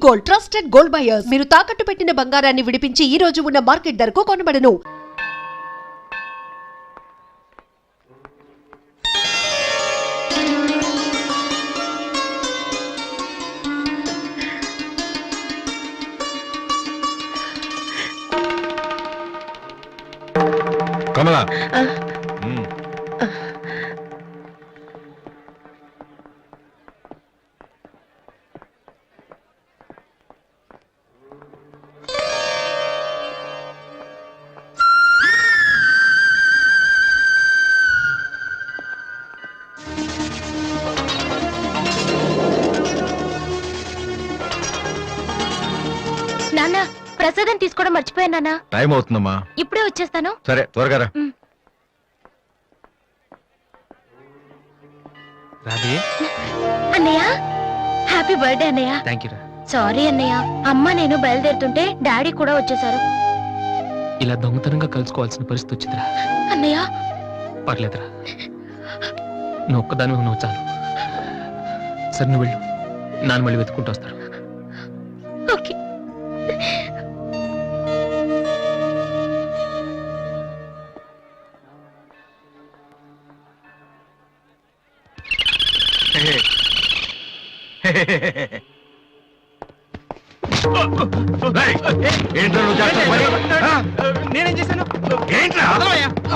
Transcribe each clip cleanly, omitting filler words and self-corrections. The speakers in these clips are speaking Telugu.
Gold, trusted gold buyers. మీరు తాకట్టు పెట్టిన బంగారాన్ని విడిపించి ఈ రోజు ఉన్న మార్కెట్ ధరకు కొనబడను. కమలా నాన్న ప్రసాదం తీసుకోవడం మర్చిపోయాను నాన్న. టైం అవుతుందమ్మా. ఇప్పుడే వచ్చేస్తాను. సరే త్వరగా రా. రాధే, అన్నయ్య హ్యాపీ బర్త్డే అన్నయ్య. థ్యాంక్ యూ రా. సారీ అన్నయ్య, అమ్మ నేను బయలుదేరుతుంటే డాడీ కూడా వచ్చేసారు. ఇలా దొంగతనంగా కలుసుకోవాల్సిన పరిస్థితి వచ్చిందిరా. అన్నయ్య పర్లేదురా, నువ్వు ఒక్కదాని నువ్వు చాలు. సరే నువ్వు వెళ్ళు, నాన్న మళ్ళీ వెతుక్కుంటూ వస్తారు. ఓకే. ఏంట్రా నువ్వు చేస్తున్న పని? ఆ? నేనేం చేశాను? ఏంట్రా?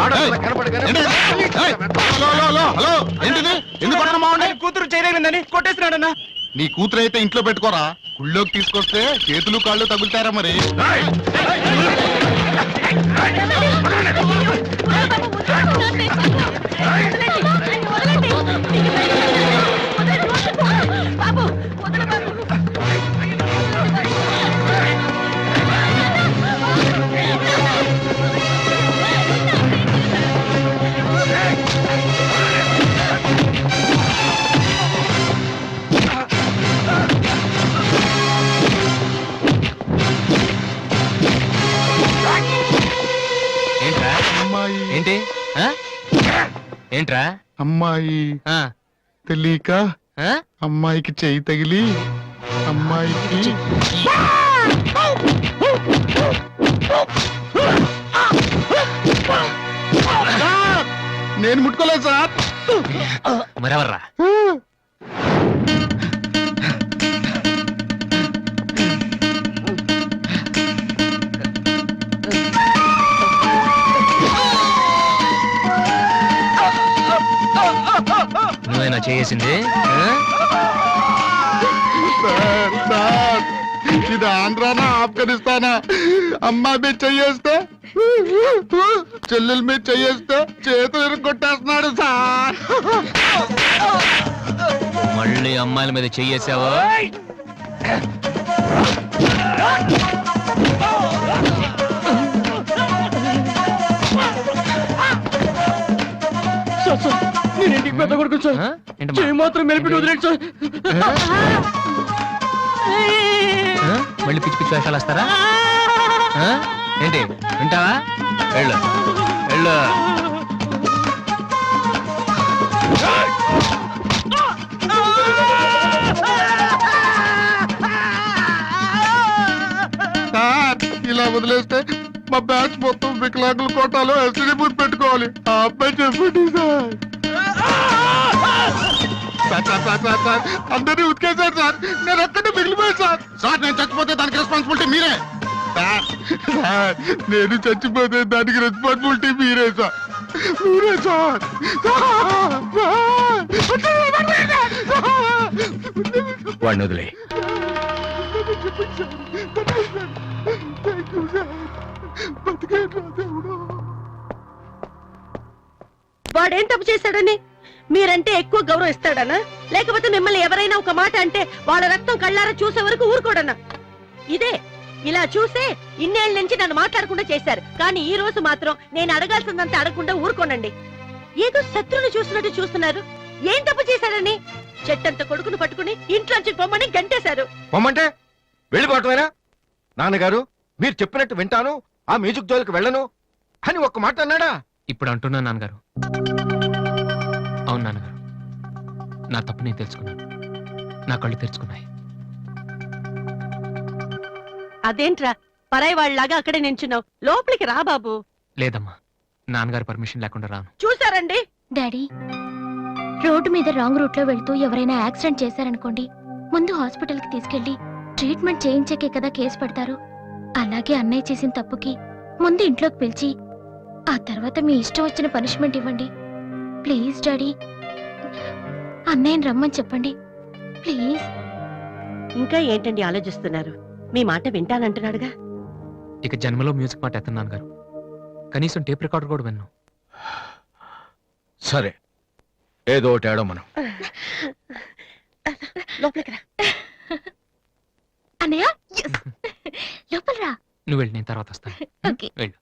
ఆడపిల్ల కనపడగానే- హలో, ఏంటిది? ఎందుకు కొట్టడం మావండి? కూతురు చేయలేదని కొట్టేసినాడన్నా. నీ కూతురు అయితే ఇంట్లో పెట్టుకోరా, గుళ్ళోకి తీసుకొస్తే చేతులు కాళ్ళు తగులుతారా మరి. ఏయ్! ఏంట్రా? అమ్మాయి ఏంటి? ఆ? ఏంట్రా? అమ్మాయి ఆ? తెలియక ఆ? అమ్మాయికి చెయ్యి తగిలి అమ్మాయికి నేను ముట్టుకోలేదు సార్. మరెవర్రా? నువ్వేనా చేసింది? సార్, సార్, ఇది ఆంధ్రానా ఆఫ్ఘనిస్తానా? అమ్మాయి మీద చెయ్యేస్తే చెల్లెల మీద చెయ్యేస్తే చేతులు కొట్టేస్తున్నాడు సార్. మళ్ళీ అమ్మాయిల మీద చెయ్యేసావా? నేను ఇంటికి పెద్ద కొడుకు సార్. చేయి మాత్రం మెలిపి వదిలేండి సార్. మళ్ళీ పిచ్చి పిచ్చి వేషాలు వస్తారా? ఏంటి వింటావా? వెళ్ళు వెళ్ళు. సార్, ఇలా వదిలేస్తే మా బ్యాచ్ మొత్తం వికలాంగుల కోటాలో ఎస్టీడీ బూత్ పెట్టుకోవాలి. ఆ అబ్బాయి చెప్పండి sir. Sir, sir, sir, sir, sir, అందరినీ ఉతికేశారు సార్. నేను ఒక్కడే మిగిలిపోయాను సార్. సార్, నేను చచ్చిపోతే దానికి రెస్పాన్సిబిలిటీ మీరే సార్. సార్, నేను చచ్చిపోతే దానికి రెస్పాన్సిబిలిటీ మీరే సార్. మీరే సార్. వాడిని వదిలే. వాడేం తప్పు చేశాడని మీరంటే ఎక్కువ గౌరవం ఇస్తాడనా, లేకపోతే మిమ్మల్ని ఎవరైనా ఒక మాట అంటే వాళ్ళ రక్తం కళ్ళారా చూసే వరకు ఊరుకోడనా? ఇదే ఇలా చూసే ఇన్నేళ్ల నుంచి నన్ను మాట్లాడకుండా చేశారు. కానీ ఈ రోజు మాత్రం నేను అడగాల్సిందంతా అడగకుండా ఊరుకోనండి. ఏదో శత్రువుని చూసినట్టు చూస్తున్నారు. ఏం తప్పు చేశాడని చెట్టంత కొడుకును పట్టుకుని ఇంట్లోంచి పొమ్మని గంటేశారు. పొమ్మంటే వెళ్ళిపోవటమేనా? నాన్నగారు మీరు చెప్పినట్టు వింటాను, ఆ మ్యూజిక్ జోలికి వెళ్ళను అని ఒక్క మాట అన్నాడా? ఇప్పుడు అంటున్నా నాన్నగారు. అవును నాన్నగారు, నా తప్పు నేను తెలుసుకున్నాను. నా కళ్ళు తెరుచుకున్నాయి. అదేంట్రా పరాయి వాళ్ళలాగా అక్కడే నించున్నావు, లోపలికి రా బాబు. లేదమ్మా, నాన్నగారి పర్మిషన్ లేకుండా రాను. చూసారండి, డాడీ, రోడ్డు మీద రాంగ్ రూట్ లో వెళ్తూ ఎవరైనా యాక్సిడెంట్ చేశారనుకోండి, ముందు హాస్పిటల్ కి తీసుకెళ్లి ట్రీట్మెంట్ చేయించాకే కదా కేసు పెడతారు. అలాగే అన్నయ్య చేసిన తప్పుకి ముందు ఇంట్లోకి పిలిచి ఆ తర్వాత మీ ఇష్టం వచ్చిన పనిష్మెంట్ ఇవ్వండి. ప్లీజ్ డాడీ, అన్నయ్యని రమ్మని చెప్పండి ప్లీజ్. ఇంకా ఏంటండి ఆలోచిస్తున్నారు? మీ మాట వింటానంటున్నాడుగా. ఇక జన్మలో మ్యూజిక్ మాట ఎత్తను నాన్నగారు. కనీసం టేప్ రికార్డర్ కూడా విన్ను. సరే, ఏదో ఒకటి ఆడో మనం. లోపలికి రా. అన్నయ్య లోపల రా. నువ్వు వెళ్ళి, నేను తర్వాత వస్తాను. ఓకే. వెళ్ళు.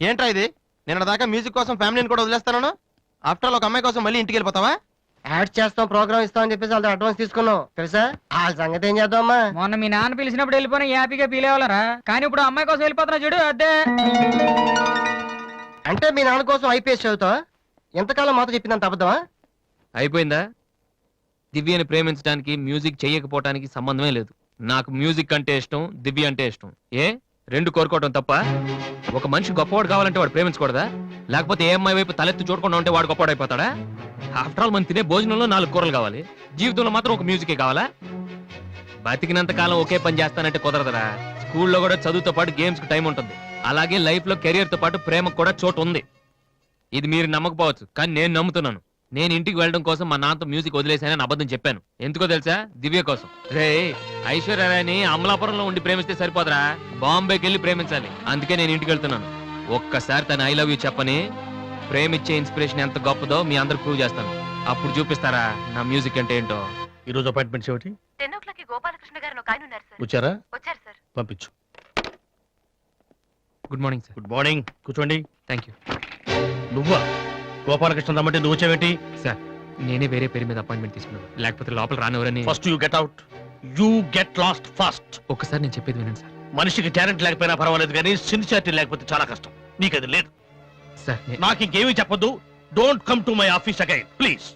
ఏంట్రా ఇది? నిన్న దాకా మ్యూజిక్ కోసం ఫ్యామిలీని కూడా వదిలేస్తాను. ఆఫ్టర్ ఒక అమ్మాయి కోసం మళ్ళీ ఇంటికి వెళ్ళిపోతావా? యాడ్ చేస్తాం, ప్రోగ్రామ్ ఇస్తాం అని చెప్పేసి వాళ్ళతో అడ్వాన్స్ తీసుకున్నాం తెలుసా. ఆ సంగతి ఏం చేద్దామా? మొన్న మీ నాన్న పిలిచినప్పుడు వెళ్ళిపోయినా హ్యాపీగా ఫీల్ అవ్వాలరా, కానీ ఇప్పుడు అమ్మాయి కోసం వెళ్ళిపోతున్నా చూడు అదే. అంటే మీ నాన్న కోసం ఐపీఎస్ చదువుతావా? ఎంతకాలం మాతో చెప్పిందంత అబద్ధమా? అయిపోయిందా? దివ్యని ప్రేమించడానికి మ్యూజిక్ చెయ్యకపోవటానికి సంబంధమే లేదు. నాకు మ్యూజిక్ అంటే ఇష్టం, దివ్య అంటే ఇష్టం. ఏ రెండు కోరుకోవటం తప్ప? ఒక మనిషి గొప్పవాడు కావాలంటే వాడు ప్రేమించకూడదా? లేకపోతే ఏ అమ్మాయి వైపు తలెత్తు చూడకుండా ఉంటే వాడు గొప్పవాడు అయిపోతాడా? ఆఫ్టర్ ఆల్ మనం తినే భోజనంలో 4 కూరలు కావాలి, జీవితంలో మాత్రం ఒక మ్యూజికే కావాలా? బతికినంత కాలం ఒకే పని చేస్తానంటే కుదరదరా. స్కూల్లో కూడా చదువుతో పాటు గేమ్స్ కి టైం ఉంటుంది. అలాగే లైఫ్ లో కెరియర్ తో పాటు ప్రేమకు కూడా చోటు ఉంది. ఇది మీరు నమ్మకపోవచ్చు, కానీ నేను నమ్ముతున్నాను. నేను ఇంటికి వెళ్ళడం కోసం మా నాన్నతో మ్యూజిక్ వదిలేసానని అబద్ధం చెప్పాను. ఎందుకో తెలుసా? దివ్య కోసం. రే, ఐశ్వర్యరాయని అమలాపురంలో ఉండి ప్రేమిస్తే సరిపోదరా, బాంబేకి వెళ్ళి ప్రేమించాలి. అందుకే నేను ఇంటికి వెళ్తున్నాను. ఒక్కసారి తన ఐ లవ్ యూ చెప్పని ప్రేమించే ఇన్స్పిరేషన్ ఎంత గొప్పదో మీ అందరికి ప్రూవ్ చేస్తాను. అప్పుడు చూపిస్తారా నా మ్యూజిక్ అంటే ఏంటో. ఈ రోజు అపాయింట్మెంట్స్ ఏమిటి? 10 o'clock గోపాలకృష్ణ గారు ఒక ఆయన ఉన్నారు సార్. వచ్చారా? వచ్చారు సార్. పంపించు. Good morning sir. Good morning, కూర్చోండి. థ్యాంక్ యూ నువ్వా? గోపాలకృష్ణ రమ్మంటే నువ్వు వచ్చావేంటి? సార్. నేనే వేరే పేరు మీద అపాయింట్మెంట్ తీసుకున్నాను, లేకపోతే లోపల రానివరని. First you get out. You get last first. ఒక్కసారి నేను చెప్పేది వినండి సార్. మనిషికి టాలెంట్ లేకపోయినా పర్వాలేదు, కానీ సిన్సియారిటీ లేకపోతే చాలా కష్టం. నీకు అది లేదు. సార్ నాకు ఇంకేమీ చెప్పొద్దు. Don't come to my office again please.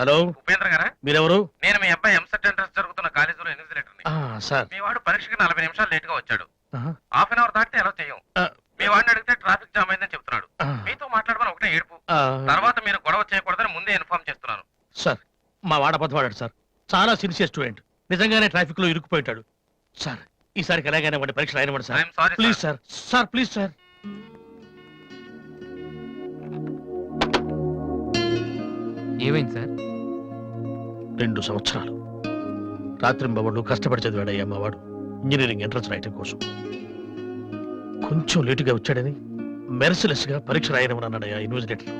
Hello, Upendra గారా? మీరెవరు? నేను మీ అబ్బాయి ఎంసెట్ ఎంట్రన్స్ జరుగుతున్న కాలేజీలో ఇన్విజిలేటర్ని. సార్, మీ వాడు పరీక్షకి 40 నిమిషాలు లేట్ గా వచ్చాడు. ఆహా. హాఫ్ అన్ అవర్ దాటితే ఎలా చేయం. మీ వాడిని అడిగితే ట్రాఫిక్ జామ్ అయిందని చెప్తున్నాడు. ఆ. మీతో మాట్లాడమని ఒకటే ఏడుపు. తర్వాత మీరు గొడవ చేయకూడదని ముందే ఇన్ఫార్మ్ చేస్తున్నాను. సార్, మా వాడ అబద్ధమాడాడు సార్. చాలా సిన్సియర్ స్టూడెంట్. నిజంగానే ట్రాఫిక్ లో ఇరుక్కుపోయాడు సార్. ఈసారికి ఎలాగైనా వాడి పరీక్ష రాయనివ్వండి sir. I'm sorry please sir. Sir please sir. ఏమైంది సార్? 2 సంవత్సరాలు రాత్రింబవళ్ళు కష్టపడి చదివాడయ్యా మా వాడు ఇంజనీరింగ్ ఎంట్రన్స్ రాయటం కోసం. కొంచెం లేటుగా వచ్చాడని మెర్సిలెస్ గా పరీక్ష రాయనివ్వనన్నాడయ్యా ఇన్విజిలేటర్.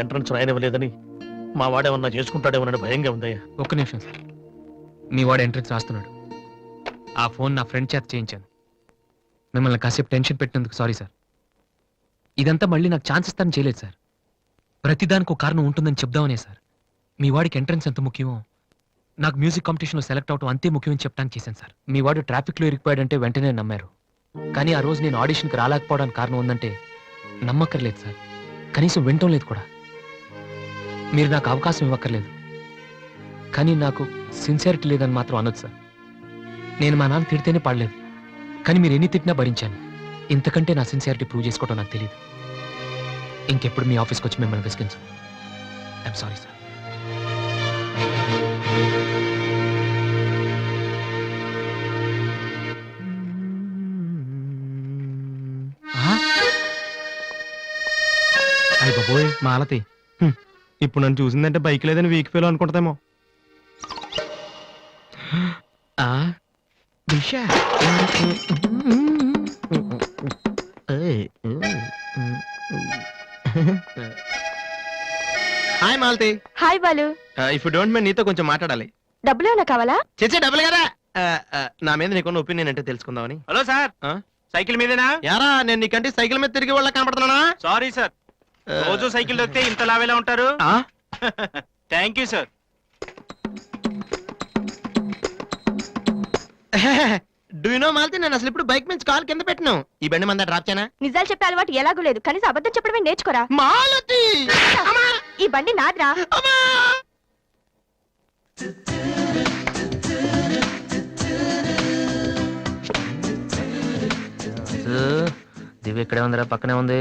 ఎంట్రన్స్ రాయనివ్వలేదని మా వాడేమన్నా చేసుకుంటాడేమోనని భయంగా ఉందయ్యా. ఒక్క నిమిషం సార్. మీ వాడు ఎంట్రన్స్ రాస్తున్నాడు. ఆ ఫోన్ నా ఫ్రెండ్ చేత చేయించాను. మిమ్మల్ని కాసేపు టెన్షన్ పెట్టినందుకు సారీ సార్. ఇదంతా మళ్ళీ నాకు ఛాన్స్ ఇస్తానని చేయలేదు సార్. ప్రతిదానికి ఒక కారణం ఉంటుందని చెప్దామనే సార్. మీ వాడికి ఎంట్రన్స్ ఎంత ముఖ్యమో నాకు మ్యూజిక్ కాంపిటీషన్లో సెలెక్ట్ అవడం అంతే ముఖ్యమని చెప్పడానికి చేశాను సార్. మీ వాడు ట్రాఫిక్లో ఇరికిపోయాడంటే వెంటనే నమ్మారు. కానీ ఆ రోజు నేను ఆడిషన్కి రాలేకపోవడానికి కారణం ఉందంటే నమ్మక్కర్లేదు సార్. కనీసం వినటం లేదు కూడా. మీరు నాకు అవకాశం ఇవ్వక్కర్లేదు, కానీ నాకు సిన్సియారిటీ లేదని మాత్రం అనొచ్చు సార్. నేను మా నాన్న తిడితేనే పాడలేదు, కానీ మీరు ఎన్ని తిట్టినా భరించాను. ఇంతకంటే నా సిన్సియారిటీ ప్రూవ్ చేసుకోవడం నాకు తెలియదు. ఇంకెప్పుడు మీ ఆఫీస్కి వచ్చి మిమ్మల్ని విసిగించు. I'm sorry sir. అయ్య బాబోయ్, మాలతి ఇప్పుడు నన్ను చూసిందంటే బైక్ లేదని వీక్ ఫీల్ అనుకుంటామేమో. Hi Malathi. Hi Balu. If you don't mind నీతో కొంచెం మాట్లాడాలి. డబ్బులు ఏమైనా కావాలా? చేసే డబ్బులు కదా. నా మీద నీకున్న ఒపీనియన్ అంటే తెలుసుకుందామని. Hello sir. సైకిల్ మీదేనా యారా నేను నీకంటే సైకిల్ మీద తిరిగి వాళ్ళ కనపడుతున్నానా సారీ సార్ రోజు సైకిల్ దొక్కితే ఇంత లావేలా ఉంటారు thank you sir do you know Malti నేను అసలు ఇప్పుడు బైక్ మీద కాల్ కింద పెట్టను ఈ బండి మంద డ్రాప్ చేయనా నిజాలు చెప్పే అలవాటు ఎలాగూ లేదు కనీసం అబద్ధం చెప్పడమే నేర్చుకోరా మాలతి ఈ బండి నాదిరా దివ్య ఇక్కడే ఉందిరా, పక్కనే ఉంది.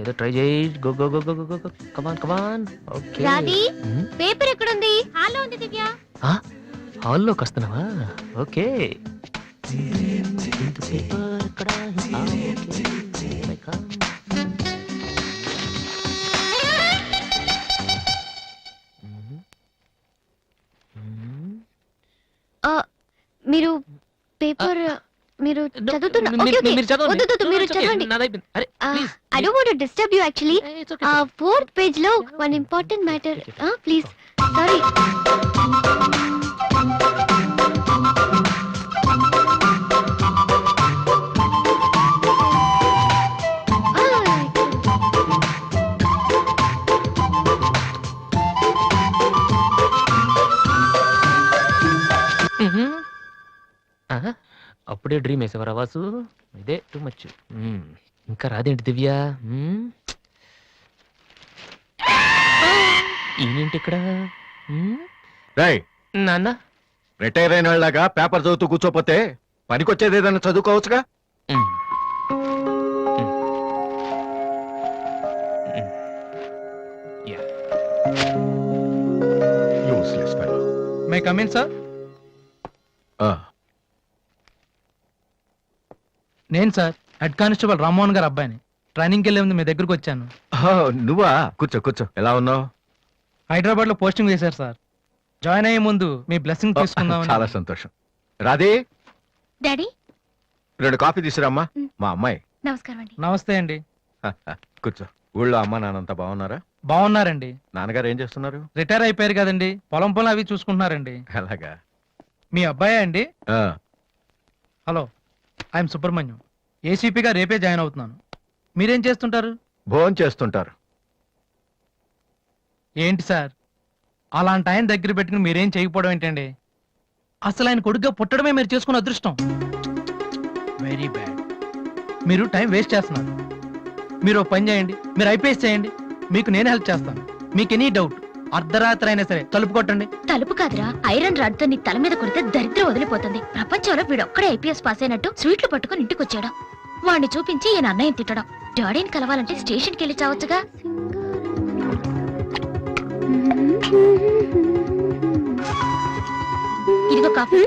ఏదో ట్రై చేయి. Go go go go go go come on come on. Okay. Radhi paper ఎక్కడుంది? హాల్లో ఉంది దివ్య. హాల్లోకి వస్తున్నావా? ఓకే. పేపర్ ఎక్కడ? మీరు పేపర్ మీరు చదువుతున్నా ఓకే ఓకే వద్దు మీరు చదవండి. I don't want to disturb you actually. 4th page లో one important matter please. Sorry. అప్పుడే డ్రీమ్ వేసేవారా వాసు? ఇదే టూ మచ్. ఇంకా రాదేంటి దివ్య? ఈయనేంటి ఇక్కడ? రాయ్ నాన్న రిటైర్ అయిన వాళ్ళగా పేపర్ చదువుతూ కూర్చోపోతే పనికొచ్చేది ఏదైనా చదువుకోవచ్చుగా. Useless fellow. May come in sir. నేను సార్ హెడ్ కానిస్టేబుల్ రామ్మోహన్ గారు అబ్బాయిని. ట్రైనింగ్కి వెళ్ళే ముందు మీ దగ్గరకు వచ్చాను. నువ్వా? కూర్చో కూర్చో. ఎలా ఉన్నావు? హైదరాబాద్ లో పోస్టింగ్ వేశారు సార్. జాయిన్ అయ్యే ముందు మీ బ్లెస్సింగ్ తీసుకుందాం. చాలా సంతోషం. రాధే డాడీ 2 కాఫీ తీసుకురామ్మా. మా అమ్మాయి. నమస్కారం అండి. నమస్తే అండి. కూర్చో. ఊళ్ళో అమ్మ నాన్నంతా బాగున్నారా? బాగున్నారండి. నాన్నగారు ఏం చేస్తున్నారు? రిటైర్ అయిపోయారు కదండి, పొలం అవి చూసుకుంటున్నారండి. అలాగా. మీ అబ్బాయే అండి? ఆ, హలో, ఐఎమ్ సుబ్రహ్మణ్యం. ఏసీపీగా రేపే జాయిన్ అవుతున్నాను. మీరేం చేస్తుంటారు? భోజనం చేస్తుంటారు. ఏంటి సార్ అలాంటి ఆయన దగ్గర పెట్టుకుని మీరేం చేయకపోవడం ఏంటండి? అసలు ఆయన కొడుగ్గా పుట్టడమే మీరు చేసుకున్న అదృష్టం. Very bad. మీరు టైం వేస్ట్ చేస్తున్నారు. మీరు ఒక పని చేయండి, మీరు ఐపీఎస్ చేయండి, మీకు నేను హెల్ప్ చేస్తాను. మీకు ఎనీ డౌట్ అర్ధరాత్రి అయినా సరే తలుపు కొట్టండి. తలుపు కాదురా, ఐరన్ రాడ్ తో నీ తల మీద కొడితే దరిద్రం వదిలిపోతుంది. ప్రపంచంలో వీడొక్కడే ఐపీఎస్ పాస్ అయినట్టు స్వీట్లు పట్టుకుని ఇంటికి వచ్చాడు. వాడిని చూపించి ఈయన అన్నయ్య తిట్టడం. డాడీని కలవాలంటే స్టేషన్కి వెళ్ళి చావచ్చుగా. ఇదిగో కాఫీ.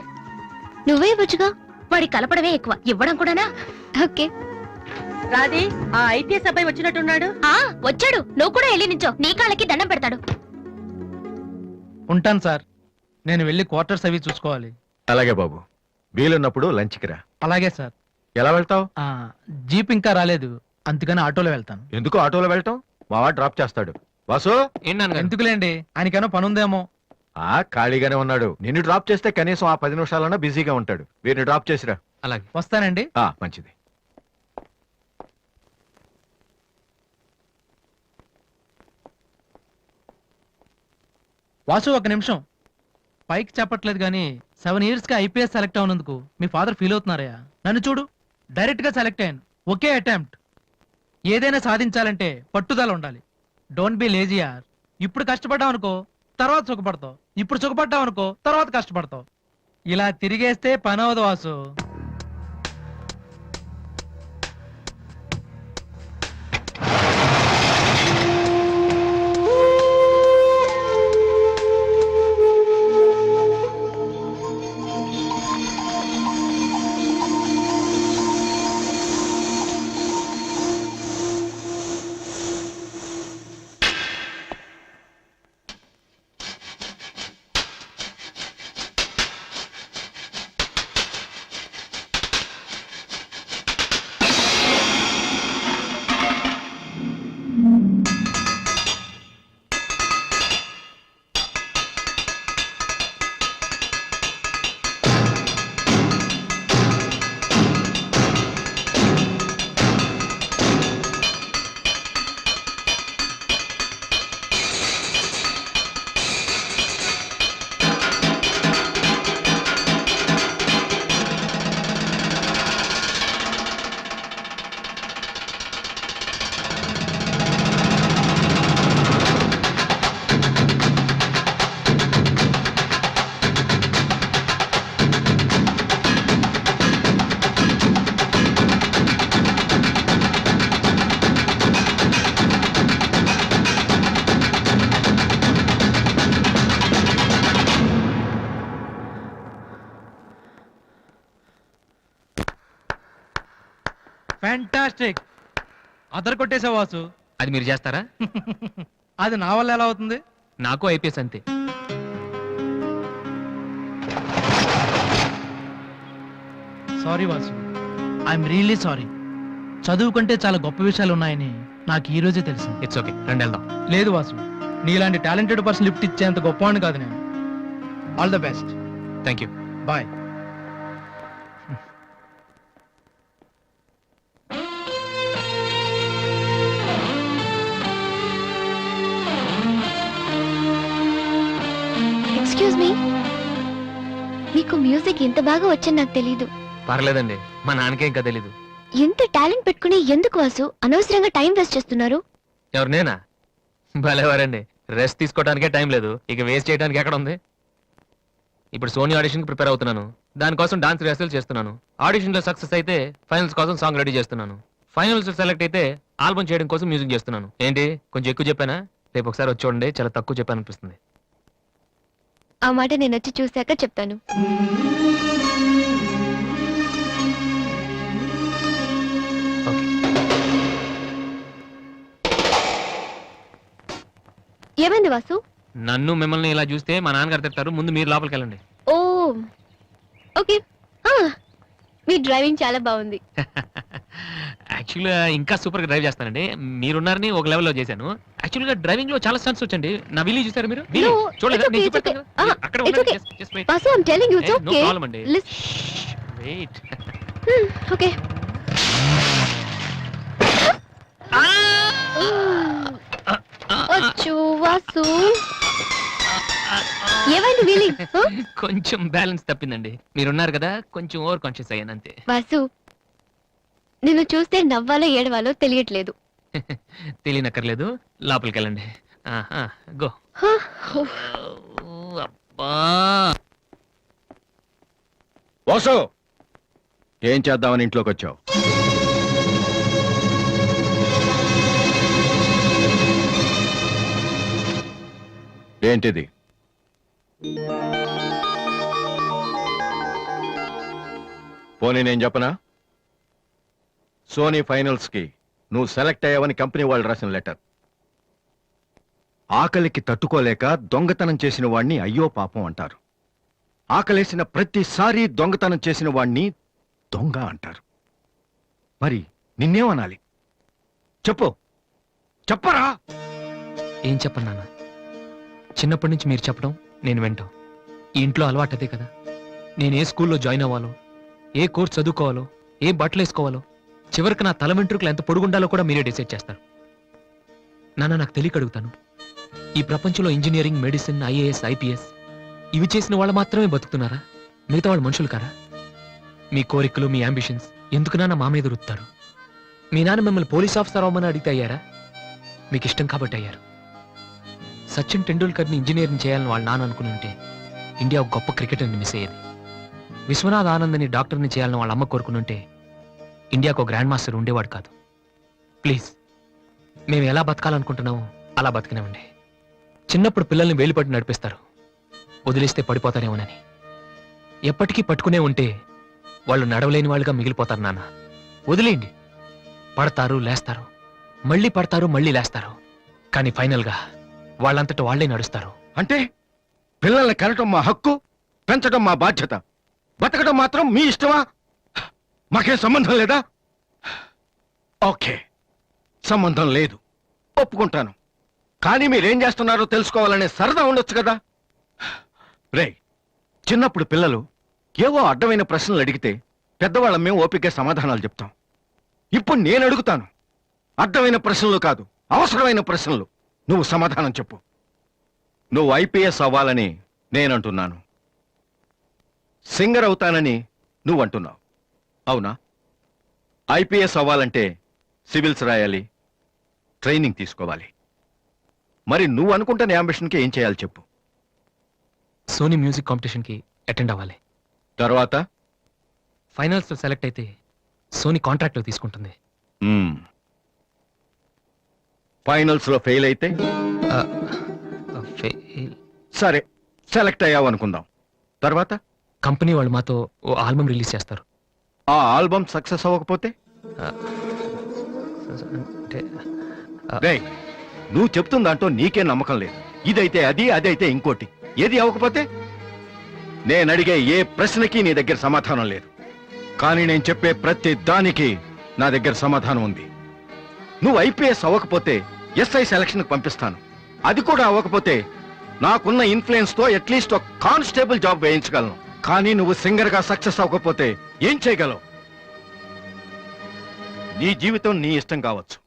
నువ్వే ఇవ్వచ్చుగా. వాడి కలపడమే ఎక్కువ, ఇవ్వడం కూడానా? ఓకే. రాధి ఆ ఐపీఎస్ అబ్బాయి వచ్చినట్టున్నాడు. వచ్చాడు. నువ్వు కూడా వెళ్ళి నించో, నీ కాళ్ళకి దండం పెడతాడు. ఉంటాను సార్, నేను వెళ్ళి క్వార్టర్స్ అవి చూసుకోవాలి. అలాగే బాబు. వీలున్నప్పుడు లంచ్కి రా. అలాగే సార్. ఎలా వెళ్తావు? జీప్ ఇంకా రాలేదు, అందుకని ఆటోలో వెళ్తాను. ఎందుకు ఆటోలో వెళ్తాం? మావా డ్రాప్ చేస్తాడు. వాసు ఎందుకులేండి, ఆయనకైనా పనుందేమో. ఖాళీగానే ఉన్నాడు. నిన్ను డ్రాప్ చేస్తే కనీసం ఆ 10 నిమిషాలన్నా బిజీగా ఉంటాడు. వీరిని డ్రాప్ చేసిరా. అలాగే. వస్తానండి. మంచిది. వాసు ఒక నిమిషం. పైకి చెప్పట్లేదు కానీ 7 years కి ఐపీఎస్ సెలెక్ట్ అవునందుకు మీ ఫాదర్ ఫీల్ అవుతున్నారయ్యా. నన్ను చూడు, డైరెక్ట్ గా సెలెక్ట్ అయ్యాను. ఒకే అటెంప్ట్. ఏదైనా సాధించాలంటే పట్టుదల ఉండాలి. డోంట్ బి లేజీ యార్. ఇప్పుడు కష్టపడ్డావు అనుకో, తర్వాత సుఖపడతావు. ఇప్పుడు సుఖపడ్డావు అనుకో, తర్వాత కష్టపడతావు. ఇలా తిరిగేస్తే పని అవదు వాసు. ఫ్యాంటాస్టిక్. అదర్ కొట్టేసా వాసు. అది మీరు చేస్తారా? అది నా వల్ల ఎలా అవుతుంది? నాకు ఐపీఎస్ అంతే. Sorry Vasu, I'm really sorry. చదువు కంటే చాలా గొప్ప విషయాలు ఉన్నాయని నాకు ఈ రోజే తెలిసింది. ఇట్స్ ఓకే, రండి వెళ్దాం. లేదు వాసు, నీలాంటి టాలెంటెడ్ పర్సన్ లిఫ్ట్ ఇచ్చేంత గొప్పవాడిని కాదు నేను. All the best. Thank you. Bye. Excuse me, మీకు మ్యూజిక్ ఇంత బాగా వచ్చని నాకు తెలీదు. పర్లేదండి, మా నాన్నకే ఇంకా తెలీదు. ఎంత టాలెంట్ పెట్టుకుని ఎందుకు వాసు అనవసరంగా టైం వేస్ట్ చేస్తున్నారు? ఎవరు, నేనా? భలేవారండి, రెస్ట్ తీసుకోవడానికే టైం లేదు, ఇక వేస్ట్ చేయడానికి ఎక్కడ ఉంది? ఇప్పుడు సోనీ ఆడిషన్ కి ప్రిపేర్ అవుతున్నాను. దానికోసం డాన్స్ రిహర్సల్ చేస్తున్నాను. ఆడిషన్ లో సక్సెస్ అయితే ఫైనల్స్ కోసం సాంగ్ రెడీ చేస్తున్నాను. ఫైనల్స్ సెలెక్ట్ అయితే ఆల్బమ్ చేయడం కోసం మ్యూజిక్ చేస్తున్నాను. ఏంటి కొంచెం ఎక్కువ చెప్పానా? రేపు ఒకసారి వచ్చి చూడండి, చాలా తక్కువ చెప్పాను అనిపిస్తుంది. ఆ మాట నేను వచ్చి చూశాక చెప్తాను. ఓకే. ఏమైంది వాసు? నన్ను మిమ్మల్ని ఇలా చూస్తే మా నాన్నగారు తిడతారు. ముందు మీరు లోపలికి వెళ్ళండి. ఓ ఓకే. మీ డ్రైవింగ్ చాలా బాగుంది. యాక్చువల్గా ఇంకా సూపర్ గా డ్రైవ్ చేస్తానండి. మీరున్నారని ఒక లెవెల్లో చేశాను. యాక్చువల్గా డ్రైవింగ్ లో చాలా స్టన్స్ వచ్చండి. నా విల్లు చూసారు మీరు? No, చూడలేదా? it's okay, నేను it's okay. చూపెడతాను. అక్కడ it's ఉండండి. okay. Just wait. Vasu, I'm telling you it's No okay. problem అండి. Wait. ఓకే. అచ్చో వాసు, ఏమైంది వీలి? కొంచెం బ్యాలెన్స్ తప్పిందండి. మీరున్నారు కదా, కొంచెం ఓవర్ కాన్షియస్ అయ్యాను అంతే. వాసు, నిన్ను చూస్తే నవ్వాలో ఏడవాలో తెలియట్లేదు. తెలియనక్కర్లేదు, లోపలికి వెళ్ళండి. గో. అబ్బా, వాసు, ఏం చేద్దామని ఇంట్లోకి వచ్చావు? ఏంటిది? పోనీ నేను చెప్పనా? సోనీ ఫైనల్స్ కి నువ్వు సెలెక్ట్ అయ్యావని కంపెనీ వాళ్ళు రాసిన లెటర్. ఆకలికి తట్టుకోలేక దొంగతనం చేసిన వాణ్ణి అయ్యో పాపం అంటారు. ఆకలేసిన ప్రతిసారి దొంగతనం చేసిన వాణ్ణి దొంగ అంటారు. మరి నిన్నేమనాలి? చెప్పు, చెప్పరా? ఏం చెప్పను నాన్న. చిన్నప్పటి నుంచి మీరు చెప్పడం నేను వింటాం. ఈ ఇంట్లో అలవాటు అదే కదా. నేను ఏ స్కూల్లో జాయిన్ అవ్వాలో, ఏ కోర్స్ చదువుకోవాలో, ఏ బట్టలు వేసుకోవాలో, చివరికి నా తల వెంట్రుకలు ఎంత పొడుగుండాలో కూడా మీరే డిసైడ్ చేస్తారు. నాన్న, నాకు తెలియక అడుగుతాను, ఈ ప్రపంచంలో ఇంజనీరింగ్, మెడిసిన్, ఐఏఎస్, ఐపీఎస్ ఇవి చేసిన వాళ్ళు మాత్రమే బతుకుతున్నారా? మిగతా వాళ్ళు మనుషులు కారా? మీ కోరికలు, మీ అంబిషన్స్ ఎందుకు నాన్న మా మీద రుత్తారు? మీ నాన్న మిమ్మల్ని పోలీస్ ఆఫీసర్ అవ్వమని అడిగితే అయ్యారా? మీకు ఇష్టం కాబట్టి అయ్యారు. సచిన్ టెండూల్కర్ని ఇంజనీరింగ్ చేయాలని వాళ్ళ నాన్న అనుకుని ఉంటే ఇండియా ఒక గొప్ప క్రికెటర్ని మిస్ అయ్యేది. విశ్వనాథ్ ఆనంద్ని డాక్టర్ని చేయాలని వాళ్ళ అమ్మ కోరుకునుంటే ఇండియాకు ఒక గ్రాండ్ మాస్టర్ ఉండేవాడు కాదు. ప్లీజ్, మేము ఎలా బతకాలనుకుంటున్నామో అలా బతికినామండి. చిన్నప్పుడు పిల్లల్ని వేలుపట్టి నడిపిస్తారు, వదిలేస్తే పడిపోతారేమోనని. ఎప్పటికీ పట్టుకునే ఉంటే వాళ్ళు నడవలేని వాళ్ళుగా మిగిలిపోతారు నాన్న. వదిలేయండి, పడతారు, లేస్తారు, మళ్ళీ పడతారు, మళ్ళీ లేస్తారు. కానీ ఫైనల్గా వాళ్ళంతట వాళ్లే నడుస్తారు. అంటే పిల్లల్ని కనటం మా హక్కు, పెంచడం మా బాధ్యత, బతకడం మాత్రం మీ ఇష్టమా? మాకేం సంబంధం లేదా? ఓకే, సంబంధం లేదు, ఒప్పుకుంటాను. కానీ మీరేం చేస్తున్నారో తెలుసుకోవాలనే సరదా ఉండొచ్చు కదా. రే, చిన్నప్పుడు పిల్లలు ఏవో అడ్డమైన ప్రశ్నలు అడిగితే పెద్దవాళ్ళం మేము ఓపిక సమాధానాలు చెప్తాం. ఇప్పుడు నేను అడుగుతాను, అడ్డమైన ప్రశ్నలు కాదు, అవసరమైన ప్రశ్నలు. నువ్వు సమాధానం చెప్పు. నువ్వు ఐపీఎస్ అవ్వాలని నేనంటున్నాను, సింగర్ అవుతానని నువ్వు అంటున్నావు. అవునా? ఐపీఎస్ అవ్వాలంటే సివిల్స్ రాయాలి, ట్రైనింగ్ తీసుకోవాలి. మరి నువ్వు అనుకుంటున్న అంబిషన్కి ఏం చేయాలి చెప్పు. సోనీ మ్యూజిక్ కాంపిటీషన్కి అటెండ్ అవ్వాలి. తర్వాత ఫైనల్స్లో సెలెక్ట్ అయితే సోనీ కాంట్రాక్ట్లో తీసుకుంటుంది. ఫైనల్స్ లో ఫెయిల్ అయితే సరే, సెలెక్ట్ అయ్యావు అనుకుందాం. తర్వాత కంపెనీ వాళ్ళు మాతో ఓ ఆల్బమ్ రిలీజ్ చేస్తారు. ఆ ఆల్బమ్ సక్సెస్ అవ్వకపోతే అంటే రేయ్, నువ్వు చెప్తున్న దాంట్లో నీకే నమ్మకం లేదు. ఇదైతే అది, అదైతే ఇంకోటి. ఏది అవ్వకపోతే? నేను అడిగే ఏ ప్రశ్నకి నీ దగ్గర సమాధానం లేదు. కానీ నేను చెప్పే ప్రతి దానికి నా దగ్గర సమాధానం ఉంది. నువ్వు ఐపీఎస్ అవ్వకపోతే ఎస్ఐ సెలక్షన్ పంపిస్తాను. అది కూడా అవ్వకపోతే నాకున్న ఇన్ఫ్లుయెన్స్ తో అట్లీస్ట్ ఒక కానిస్టేబుల్ జాబ్ వేయించగలను. కానీ నువ్వు సింగర్ గా సక్సెస్ అవ్వకపోతే ఏం చేయగలవు? నీ జీవితం నీ ఇష్టం కావచ్చు,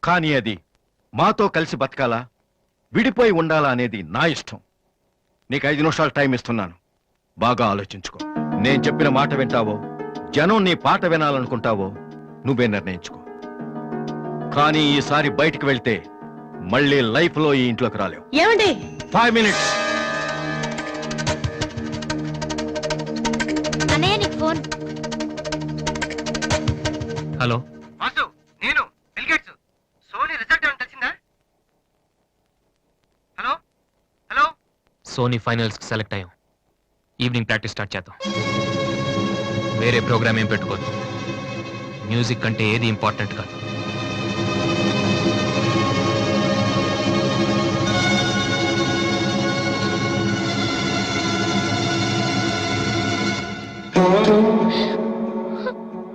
కానీ అది మాతో కలిసి బతకాలా, విడిపోయి ఉండాలా అనేది నా ఇష్టం. నీకు 5 నిమిషాలు టైం ఇస్తున్నాను. బాగా ఆలోచించుకో. నేను చెప్పిన మాట వింటావో, జనం నీ పాట వినాలనుకుంటావో నువ్వే నిర్ణయించుకో. కానీ ఈసారి బయటికి వెళ్తే మళ్ళీ లైఫ్ లో ఈ ఇంట్లోకి రాలేవు. ఏమండి 5 మినిట్స్. అన్నయ్య నీకు ఫోన్. హలో, వాసు, నేను బిల్గేట్స్. సోనీ రిజల్ట్ ఏమైనా తెలిసిందా? Hello hello. సోనీ ఫైనల్స్ కి సెలెక్ట్ అయ్యాం. ఈవినింగ్ ప్రాక్టీస్ స్టార్ట్ చేద్దాం. వేరే ప్రోగ్రామ్ ఏం పెట్టుకోవద్దు. మ్యూజిక్ అంటే ఏది ఇంపార్టెంట్ కాదు.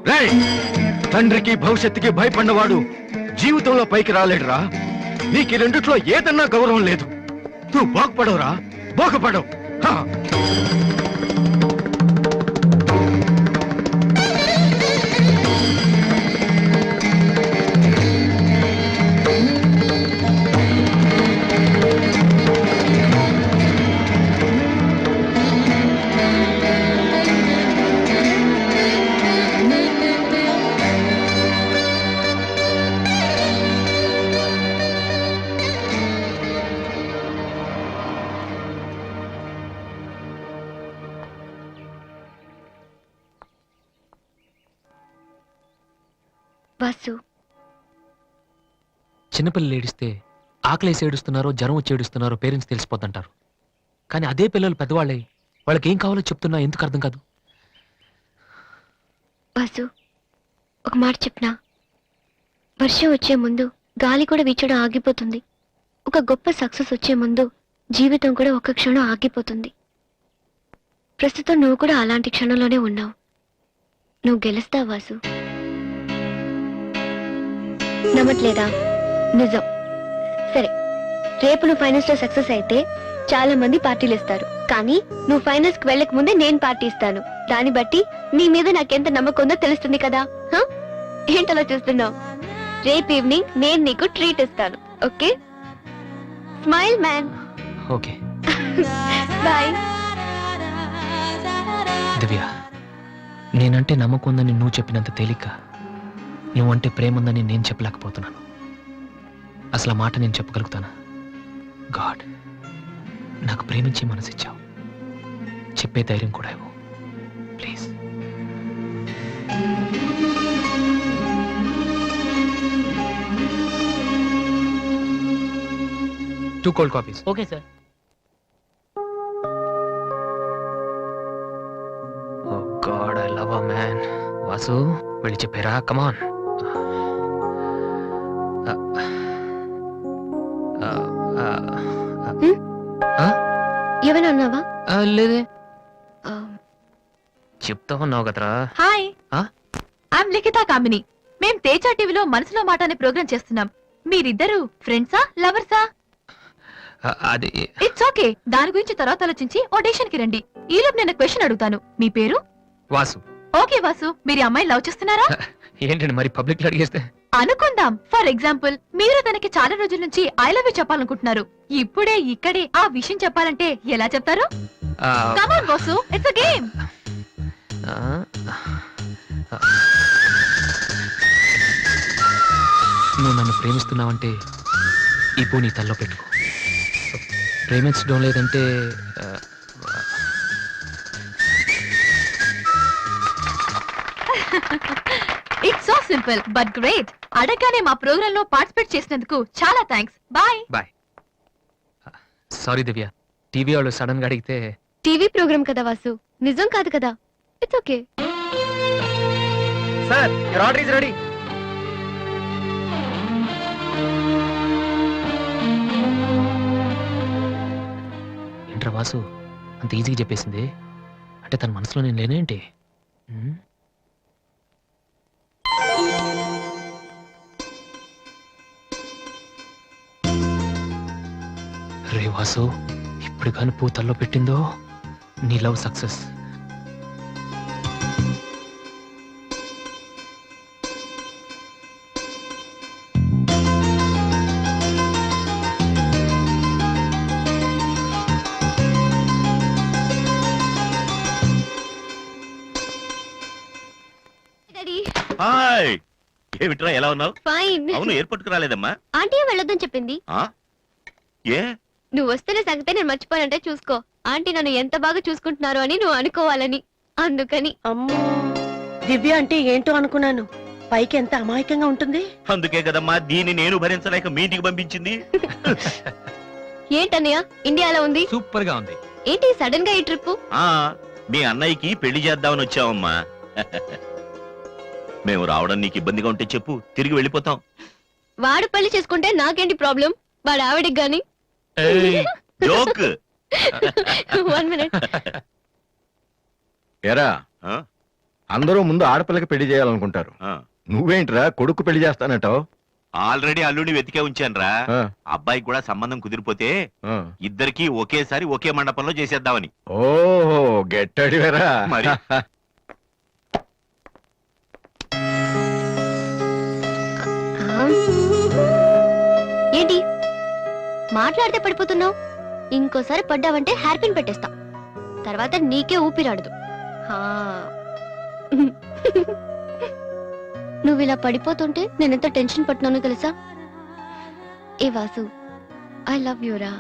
రేయ్, తండ్రికి భవిష్యత్తుకి భయపడినవాడు జీవితంలో పైకి రాలేడురా. నీకు ఈ రెండిట్లో ఏదన్నా గౌరవం లేదు. నువ్వు బాగుపడవురా, బాగుపడవు. హా. వాసు, చిన్నపిల్లలు ఏడిస్తే ఆకలేసి ఏడుస్తున్నారో జ్వరం వచ్చి ఏడుస్తున్నారో పేరెంట్స్ తెలిసిపోతుంటారు. కానీ అదే పిల్లలు పెద్దవాళ్ళై వాళ్ళకి ఏం కావాలో చెప్తున్నా ఎందుకు అర్థం కాదు? వాసు, ఒక మాట చెప్పనా? వర్షం వచ్చే ముందు గాలి కూడా వీచడం ఆగిపోతుంది. ఒక గొప్ప సక్సెస్ వచ్చే ముందు జీవితం కూడా ఒక క్షణం ఆగిపోతుంది. ప్రస్తుతం నువ్వు కూడా అలాంటి క్షణంలోనే ఉన్నావు. నువ్వు గెలుస్తావు వాసు. నమ్మట్లేదా? నిజం. సరే, రేపు నువ్వు ఫైనల్స్ లో సక్సెస్ అయితే చాలా మంది పార్టీలు ఇస్తారు. కానీ నువ్వు ఫైనల్స్ కి వెళ్ళక ముందే నేను పార్టీ ఇస్తాను. దాన్ని బట్టి నీ మీద నాకెంత నమ్మకం ఉందో తెలుస్తుంది కదా. హ? ఏంటలా చూస్తున్నావు? రేపు ఈవినింగ్ నేను నీకు ట్రీట్ ఇస్తాను. Okay? Smile man. Okay bye. Divya, నేనంటే నమ్మకం ఉందని నువ్వు చెప్పినంత తేలిక నువ్వంటే ప్రేమ ఉందని నేను చెప్పలేకపోతున్నాను. అసలు ఆ మాట నేను చెప్పగలుగుతానా? గాడ్, నాకు ప్రేమించి మనసిచ్చావు. చెప్పే ధైర్యం కూడా ఇవ్వు please. Two cold coffees. Okay sir. Oh God, I love a man. Vasu, వెళ్ళి చెప్పారా? కమాన్. ఏమైనా అన్నావా? లేదే, చెప్తా ఉన్నావు కదరా. హాయ్, ఆ? ఐఎమ్ లిఖితా కామిని. మేం తేజ టీవీలో మనసులో మాట అనే ప్రోగ్రామ్ చేస్తున్నాం. మీరిద్దరు ఫ్రెండ్సా, లవర్సా? అది ఇట్స్ ఓకే, దాని గురించి తర్వాత ఆలోచించి ఆడిషన్ కి రండి. ఈలోపు నేను క్వశ్చన్ అడుగుతాను. మీ పేరు? వాసు. ఓకే వాసు, మీరు ఈ అమ్మాయిని లవ్ చేస్తున్నారా? ఏంటండి మరి పబ్లిక్ లో అడిగేస్తే? అనుకుందాం, ఫర్ ఎగ్జాంపుల్ మీరు తనకి చాలా రోజుల నుంచి ఐ లవ్ యూ చెప్పాలనుకుంటున్నారు. ఇప్పుడే ఇక్కడే ఆ విషయం చెప్పాలంటే ఎలా చెప్తారు? Come on Vasu, it's a game. నువ్వు నన్ను ప్రేమిస్తున్నావంటే ఈ పూ నీ తల్లో పెట్టుకో. ప్రేమించడం లేదంటే it's so simple but great. అడగగానే మా ప్రోగ్రామ్ లో పార్టిసిపేట్ చేసినందుకు చాలా థ్యాంక్స్. బాయ్. బాయ్. సారీ దివ్య, టీవీ వాళ్ళు సడన్ గా అడిగితే. టీవీ ప్రోగ్రామ్ కదా వాసు, నిజం కాదు కదా. It's okay. Sir, your order is ready. Vasu అంత ఈజీగా చెప్పేసింది అంటే తన మనసులో నేను లేనేంటి రే వాసు ఇప్పుడు కానీ పూతల్లో పెట్టిందో నీ లవ్ సక్సెస్. హాయ్ ఏమిట్రా ఎలా ఉన్నావు? ఫైన్. అవును ఎయిర్పోర్ట్ కు రాలేదమ్మా? ఆంటీ వెళ్ళొద్దని చెప్పింది. ఆ? ఏ నువ్వు వస్తున్న సంగతే నేను మర్చిపోయానంటే చూసుకో. ఆంటీ నన్ను ఎంత బాగా చూసుకుంటున్నారు అని నువ్వు అనుకోవాలని, అందుకని. అమ్మో, దివ్య అంటే ఏంటో అనుకున్నాను. పైకి ఎంత అమాయకంగా ఉంటుంది. అందుకే కదమ్మా దీన్ని నేను భరించలేక మీ ఇంటికి పంపించింది. ఏంటన్నయ్య ఇండియాలో ఉంది? సూపర్ గా ఉంది. ఏంటి సడన్ గా ఈ ట్రిప్? ఆ మీ అన్నయ్యకి పెళ్లి చేద్దామని వచ్చావమ్మా. మేము రావడం నీకు ఇబ్బందిగా ఉంటే చెప్పు, తిరిగి వెళ్ళిపోతాం. వాడు పెళ్లి చేసుకుంటే నాకేంటి ప్రాబ్లం? వాడు ఆవిడికి గాని. జోక్. 1 minute. ఎరా ఆ? అందరూ ముందు ఆడపిల్లకి పెళ్లి చేయాలనుకుంటారు. ఆ. నువ్వేంట్రా కొడుకు పెళ్లి చేస్తానంటావు? ఆల్రెడీ అల్లుడిని వెతికే ఉంచానురా. అబ్బాయికి కూడా సంబంధం కుదిరిపోతే ఇద్దరికి ఒకేసారి ఒకే మండపంలో చేసేద్దామని. ఓహో గెట్టడివేరా మరి. ఏంటి మాట్లాడితే పడిపోతున్నావు? ఇంకోసారి పడ్డావంటే హెయిర్ పిన్ పెట్టేస్తా. తర్వాత నీకే ఊపిరాడదు. నువ్వు ఇలా పడిపోతుంటే నేనెంత టెన్షన్ పడుతున్నానో తెలుసా? ఏ వాసు, ఐ లవ్ యూరా.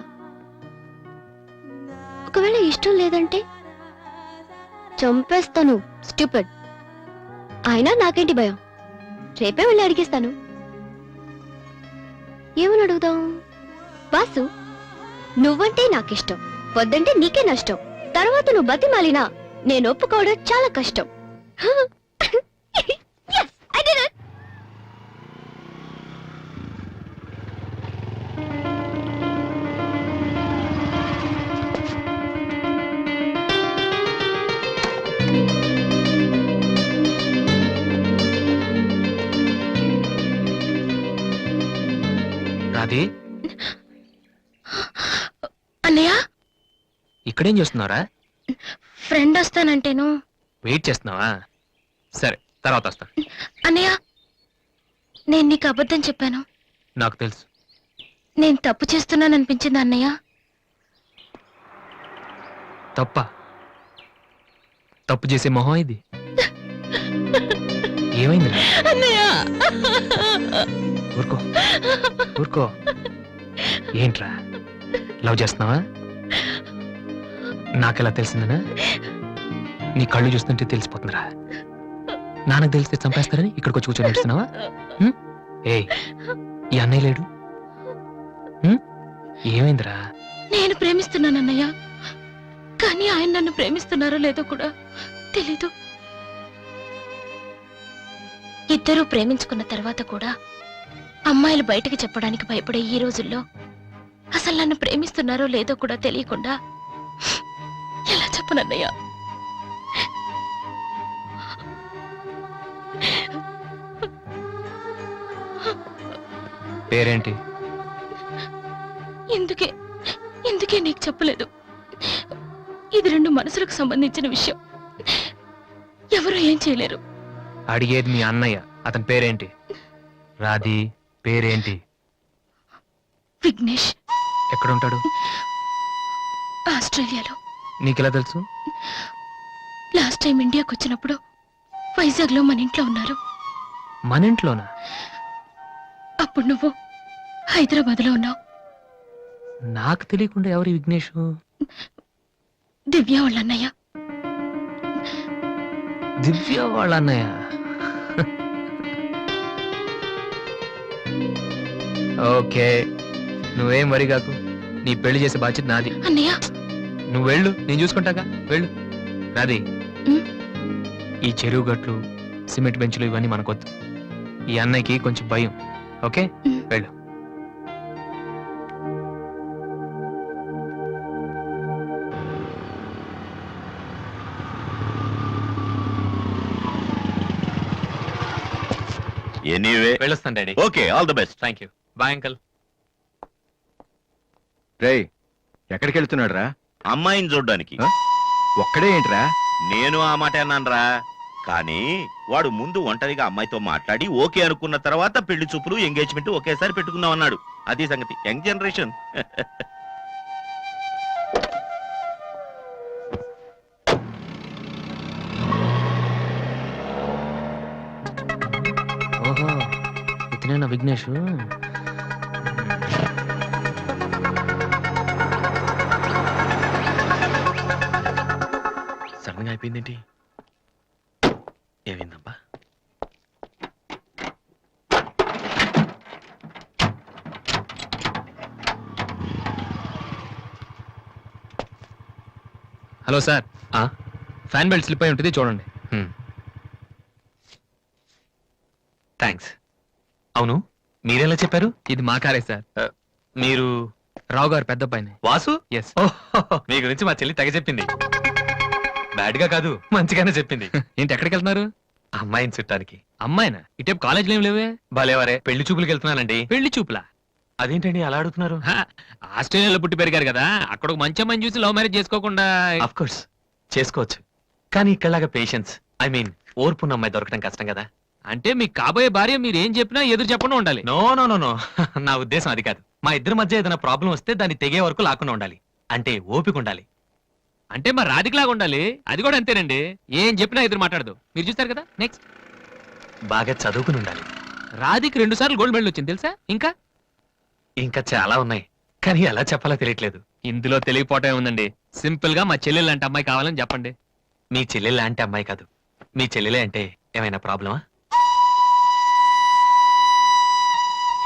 ఒకవేళ ఇష్టం లేదంటే చంపేస్తాను. స్టూపిడ్. అయినా నాకేంటి భయం? రేపే వెళ్ళి అడిగేస్తాను. ఏమని అడుగుదాం? వాసు, నువ్వంటే నాకిష్టం, వద్దంటే నీకే నష్టం. తర్వాత నువ్వు బతిమాలినా నేను ఒప్పుకోవడం చాలా కష్టం. Yes, I did it. Radhi అన్నయ్య, ఇక్కడేం చేస్తున్నారా? ఫ్రెండ్ వస్తానంటేను. వెయిట్ చేస్తున్నావా? సరే తర్వాత వస్తా. అన్నయ్య, నేను నీకు అబద్ధం చెప్పాను. నాకు తెలుసు. నేను తప్పు చేస్తున్నాను అనిపించింది అన్నయ్య. తప్ప తప్పు చేసే మొహం ఇది. ఏమైందిరా? ఊరుకో ఊరుకో. ఏంట్రా లవ్ చేస్తున్నావా? నాకెలా తెలిసిందనా? నీ కళ్ళు చూస్తుంటే తెలిసిపోతుందిరా. నాన్నకు తెలిస్తే చంపేస్తారని ఇక్కడికి వచ్చి కూర్చొని నడుస్తున్నావా? ఏ ఈ అన్నయ్య లేడు? ఏమైందిరా? నేను ప్రేమిస్తున్నాను అన్నయ్య, కానీ ఆయన నన్ను ప్రేమిస్తున్నారో లేదో కూడా తెలీదు. ఇద్దరూ ప్రేమించుకున్న తర్వాత కూడా అమ్మాయిలు బయటకు చెప్పడానికి భయపడే ఈ రోజుల్లో అసలు నన్ను ప్రేమిస్తున్నారో లేదో కూడా తెలియకుండా ఎలా చెప్పనన్నయ్య? పేరేంటి? ఎందుకే నీకు చెప్పలేదు. ఇది రెండు మనసులకు సంబంధించిన విషయం. ఎవరు ఏం చేయలేరు. అడిగేది మీ అన్నయ్య. అతని పేరేంటి? రాధి పేరేంటి? విఘ్నేష్. ఎక్కడుంటాడు? ఆస్ట్రేలియాలో. నీకెలా తెలుసు? లాస్ట్ టైం ఇండియాకి వచ్చినప్పుడు వైజాగ్ లో మన ఇంట్లో ఉన్నారు. మన ఇంట్లోనా? అప్పుడు నువ్వు హైదరాబాద్ లో ఉన్నావు. నాకు తెలియకుండా ఎవరి విఘ్నేష్? దివ్య వాళ్ళ అన్నయ్య. దివ్య వాళ్ళ అన్నయ్య. ఓకే, నువ్వేం వరి కాకు. నీ పెళ్లి చేసే బాధ్యత నాది. అన్నయ్య, నువ్వు వెళ్ళు, నేను చూసుకుంటాగా. వెళ్ళు రాధి. ఈ చెరువు గట్లు, సిమెంట్ బెంచులు ఇవన్నీ మనకొద్దు. ఈ అన్నయ్యకి కొంచెం భయం. ఓకే వెళ్ళు. ఎనీవే వెళ్ళొస్తాను daddy. Okay all the best. Thank you. Bye uncle. రేయ్ ఎక్కడికి వెళ్తున్నాడు రా? అమ్మాయిని చూడ్డానికి. ఒక్కడే ఏంట్రా? నేను ఆ మాట అన్నానరా, కానీ వాడు ముందు ఒంటరిగా అమ్మాయితో మాట్లాడి ఓకే అనుకున్న తర్వాత పెళ్లి చూపులు ఎంగేజ్మెంట్ ఒకేసారి పెట్టుకుందాం అన్నాడు. అది సంగతి. Young generation. ఓహో, ఇతనేనా విఘ్నేష్? సడన్ గా అయిపోయిందేంటి? ఏమైందబ్బా? Hello sir, fan belt slip అయి ఉంటుంది, చూడండి. థ్యాంక్స్. అవును, మీరెలా చెప్పారు? ఇది మా కారే సార్. మీరు రావు గారు పెద్ద అబ్బాయిని. వాసు? ఎస్. మీ గురించి మా చెల్లి తెగ చెప్పింది. బ్యాడ్ గా కాదు, మంచిగానే చెప్పింది. ఏంటి, ఎక్కడికి వెళ్తున్నారు? అమ్మాయిని చుట్టానికి. అమ్మాయినా? ఇటేపు కాలేజీలో ఏం లేవే? భలేవరే, పెళ్లి చూపులకు వెళ్తున్నానండి. పెళ్లి చూపులా? అదేంటండి అలా అడుగుతున్నారు? ఆస్ట్రేలియాలో పుట్టి పెరిగారు కదా, అక్కడ ఒక మంచి అమ్మాయిని చూసి లవ్ మ్యారేజ్ చేసుకోకుండా? అఫ్ కోర్స్ చేసుకోవచ్చు, కానీ ఇక్కడలాగా పేషెన్స్, ఐ మీన్ ఓర్పున్న అమ్మాయి దొరకడం కష్టం కదా. అంటే మీకు కాబోయే భార్య మీరు ఏం చెప్పినా ఎదురు చెప్పకుండా ఉండాలి? నో నో నో నో, నా ఉద్దేశం అది కాదు. మా ఇద్దరి మధ్య ఏదైనా ప్రాబ్లం వస్తే దాన్ని తెగే వరకు లాకుండా ఉండాలి. అంటే ఓపిక ఉండాలి. అంటే మా రాధికలాగా ఉండాలి. అది కూడా అంతేనండి, ఏం చెప్పినా ఎదురు మాట్లాడదు. మీరు చూస్తారు కదా. నెక్స్ట్, బాగా చదువుకుని ఉండాలి. రాధికి 2 సార్లు గోల్డ్ మెడల్ వచ్చింది తెలుసా? ఇంకా ఇంకా చాలా ఉన్నాయి, కానీ ఎలా చెప్పాలో తెలియట్లేదు. ఇందులో తెలియపోవటం ఉందండి. సింపుల్ గా మా చెల్లెలు లాంటి అమ్మాయి కావాలని చెప్పండి. మీ చెల్లెలు లాంటి అమ్మాయి కాదు, మీ చెల్లెలే అంటే ఏమైనా ప్రాబ్లమా?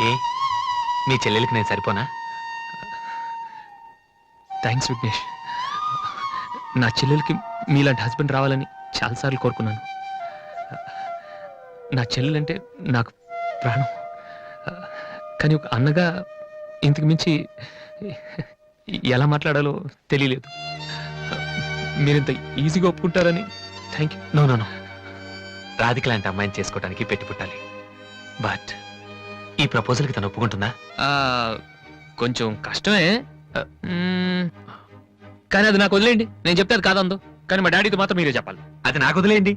ఏ, మీ చెల్లెలకి నేను సరిపోనా? థ్యాంక్స్ విఘ్నేష్. నా చెల్లెలకి మీలాంటి హస్బెండ్ రావాలని చాలాసార్లు కోరుకున్నాను. నా చెల్లెలంటే నాకు ప్రాణం, కానీ ఒక అన్నగా ఇంతకు మించి ఎలా మాట్లాడాలో తెలియలేదు. మీరింత ఈజీగా ఒప్పుకుంటారని thank you. No no no, Radhika లాంటి అమ్మాయిని చేసుకోవడానికి పెట్టి పుట్టాలి. బట్ ఈ ప్రపోజల్కి తను ఒప్పుకుంటుందా? కొంచెం కష్టమే, కానీ అది నాకు వదిలేయండి. నేను చెప్తే అది కాదందు, కానీ మా డాడీతో మాత్రం మీరే చెప్పాలి. అది నాకు వదిలేయండి.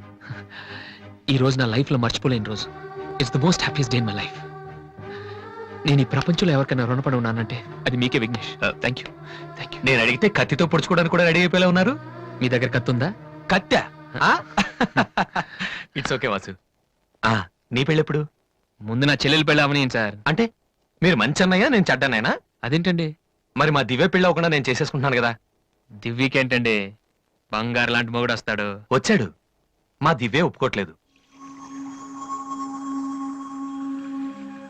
ఈ రోజు నా లైఫ్లో మర్చిపోలేని రోజు. It's the most happiest day in my life. నేను ఈ ప్రపంచంలో ఎవరికైనా రుణపడి ఉన్నానంటే అది మీకే Vignesh. Thank you thank you. నేను అడిగితే కత్తితో పొడుచుకోవడానికి కూడా రెడీ అయిపోయేలా ఉన్నారు. మీ దగ్గర కత్తి ఉందా? కత్తా? It's okay Vasu. నీ పెళ్ళెప్పుడు? ముందు నా చెల్లెలు పెళ్ళి అవని సార్. అంటే మీరు మంచి అన్నయ్యా, నేను చెడ్డనైనా? అదేంటండి, మరి మా దివ్య పెళ్ళి అవ్వకుండా నేను చేసేసుకుంటున్నాను కదా. దివ్యకేంటండి, బంగారు లాంటి మొగుడు వస్తాడు. వచ్చాడు, మా దివ్య ఒప్పుకోవట్లేదు.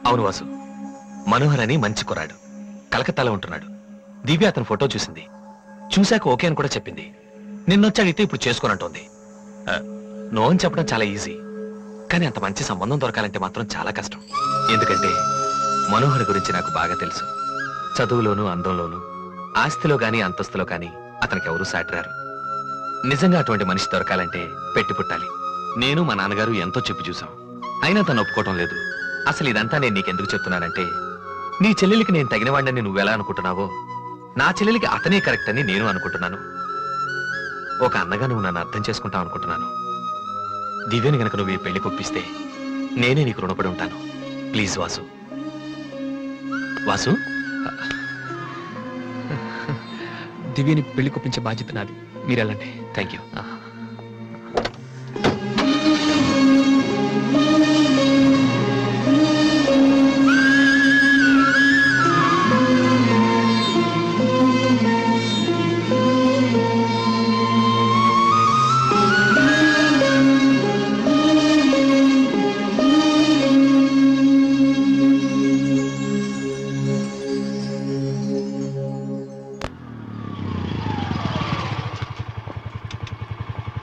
అవును వాసు, మనోహర్ అని మంచి కుర్రాడు, కలకత్తాలో ఉంటున్నాడు. దివ్య అతని ఫోటో చూసింది, చూశాక ఓకే అని కూడా చెప్పింది. నిన్నొచ్చి అడిగితే ఇప్పుడు చేసుకోనంటోంది. నో అని చెప్పడం చాలా ఈజీ, కానీ అంత మంచి సంబంధం దొరకాలంటే మాత్రం చాలా కష్టం. ఎందుకంటే మనోహర్ గురించి నాకు బాగా తెలుసు. చదువులోను, అందంలోను, ఆస్తిలో గాని అంతస్తులో గాని అతనికి ఎవరూ సాటిరారు. నిజంగా అటువంటి మనిషి దొరకాలంటే పెట్టి పుట్టాలి. నేను మా నాన్నగారు ఎంతో చెప్పి చూసాం, అయినా తను ఒప్పుకోవటం లేదు. అసలు ఇదంతా నేను నీకెందుకు చెప్తున్నానంటే, నీ చెల్లెలికి నేను తగినవాడిని నువ్వెలా అనుకుంటున్నావో, నా చెల్లెలికి అతనే కరెక్ట్ అని నేను అనుకుంటున్నాను. ఒక అన్నగా నువ్వు నన్ను అర్థం చేసుకుంటావు అనుకుంటున్నాను. దివ్యని గనక నువ్వు ఈ పెళ్లి కొప్పిస్తే నేనే నీకు రుణపడి ఉంటాను. ప్లీజ్ వాసు. వాసు, దివ్యని పెళ్లి కొప్పించే బాధ్యత నాది. మీరు వెళ్ళండి. Thank you.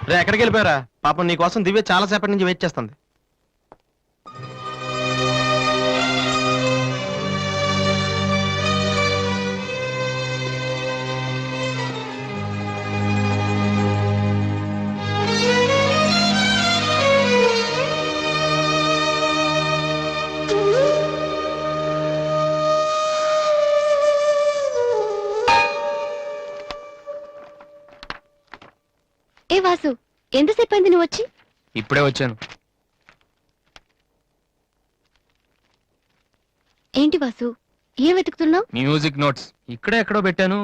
రే, ఎక్కడికి వెళ్ళిపోయారా? పాపం నీ కోసం దివ్య చాలా సేపటి నుంచి వెయిట్ చేస్తుంది. వాసు, ఎంతసేపు అయింది నువ్వు వచ్చి? ఇప్పుడే వచ్చాను. ఏంటి వాసు, ఏం వెతుకుతున్నావు? మ్యూజిక్ నోట్స్ ఇక్కడే ఎక్కడో పెట్టాను,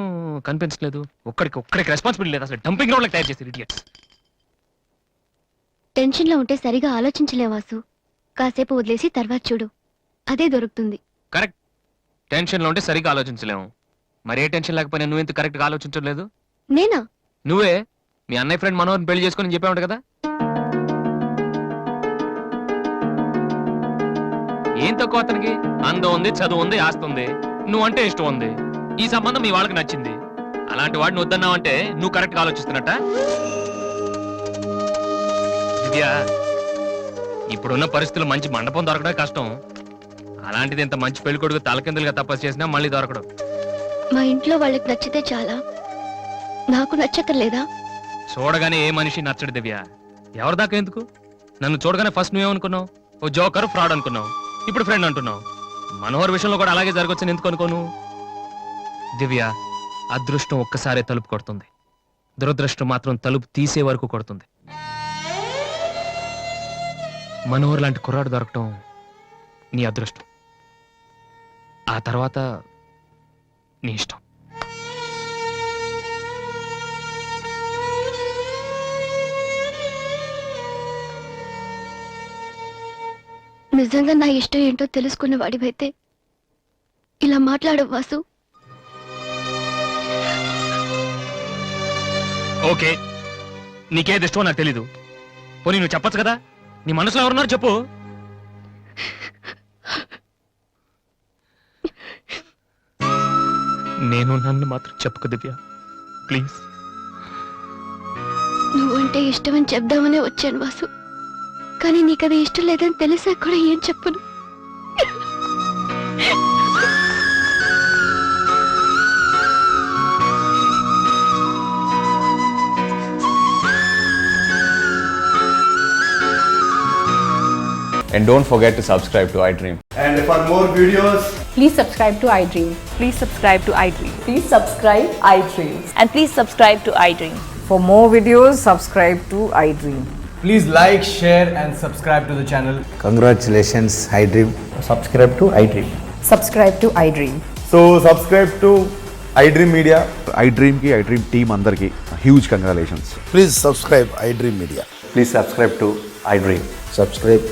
కనిపించలేదు. ఒక్కడికి రెస్పాన్సిబిలిటీ లేదు అసలు. డంపింగ్ గ్రౌండ్ తయారు చేసి ఇడియట్స్. టెన్షన్ లో ఉంటే సరిగా ఆలోచించలే వాసు. కాసేపు వదిలేసి తర్వాత చూడు, అదే దొరుకుతుంది. కరెక్ట్. టెన్షన్ లో ఉంటే సరిగ్గా ఆలోచించలేము. మరి ఏ టెన్షన్ లేకపోయినా నువ్వెంత కరెక్ట్ గా ఆలోచించలేదు? నేనా? నువ్వే మీ అన్నయ్య ఫ్రెండ్ మనోహర్ని పెళ్లి చేసుకుని చెప్పావు కదా. ఏం తక్కువ అతనికి? అందం ఉంది, చదువు ఉంది, ఆస్తి ఉంది, నువ్వంటే ఇష్టం ఉంది. ఈ సంబంధం మీ వాళ్ళకి నచ్చింది. అలాంటి వాడిని వద్దన్నావంటే నువ్వు కరెక్ట్ గా ఆలోచిస్తున్నట్ట. దివ్య, ఇప్పుడున్న పరిస్థితులు మంచి మండపం దొరకడం కష్టం. అలాంటిది ఇంత మంచి పెళ్లి కొడుకు తలకిందులుగా తపస్సు చేసినా మళ్ళీ దొరకడం. మా ఇంట్లో వాళ్ళకి నచ్చితే చాలా, నాకు నచ్చక్కర్లేదా? చూడగానే ఏ మనిషి నచ్చడు దివ్య. ఎవరి దాకా ఎందుకు? నన్ను చూడగానే ఫస్ట్ నువ్వేమనుకున్నావు? ఓ జోకర్, ఫ్రాడ్ అనుకున్నావు. ఇప్పుడు ఫ్రెండ్ అంటున్నావు. మనోహర్ విషయంలో కూడా అలాగే జరగొచ్చని ఎందుకు అనుకోను? దివ్య, అదృష్టం ఒక్కసారే తలుపు కొడుతుంది, దురదృష్టం మాత్రం తలుపు తీసే వరకు కొడుతుంది. మనోహర్ లాంటి కుర్రాడు దొరకటం నీ అదృష్టం. ఆ తర్వాత నీ ఇష్టం. నిజంగా నా ఇష్టం ఏంటో తెలుసుకున్న వాడివైతే ఇలా మాట్లాడవు వాసు. ఓకే, నీకేది ఇష్టమో నాకు తెలీదు. పోనీ నువ్వు చెప్పొచ్చు కదా. నీ మనసులో ఎవరున్నారు చెప్పు. నేను నన్ను మాత్రం చెప్పుకు దివ్య, ప్లీజ్. నువ్వంటే ఇష్టమని చెప్దామనే వచ్చాను వాసు, కానీ నీకది ఇష్టం లేదని తెలిసా కూడా ఏం చెప్పను. And don't forget to subscribe to iDream. And for more videos, Please subscribe to iDream. Please subscribe to iDream. Please subscribe iDream. And please subscribe to iDream. For more videos, subscribe to iDream. Please like, share, and subscribe to the channel. Congratulations iDream. Subscribe to iDream. Subscribe to iDream. so subscribe to iDream Media. iDream ki iDream team andarki huge congratulations. Please subscribe iDream Media. Please subscribe to iDream. Subscribe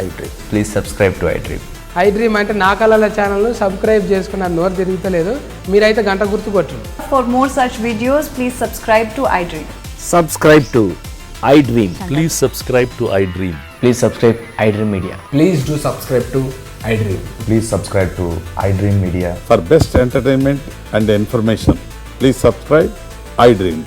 iDream. Please subscribe to iDream. iDream అంటే నా కళల ఛానల్ సబ్స్క్రైబ్ చేసుకున్న నోరు తిరుగుతలేదు. మీరైతే గంట గుర్తు కొట్టు. For more such videos, please subscribe to iDream. Subscribe to iDream. Please subscribe to iDream. Please subscribe iDream Media. Please do subscribe to iDream. Please subscribe to iDream Media. For best entertainment and information, please subscribe iDream.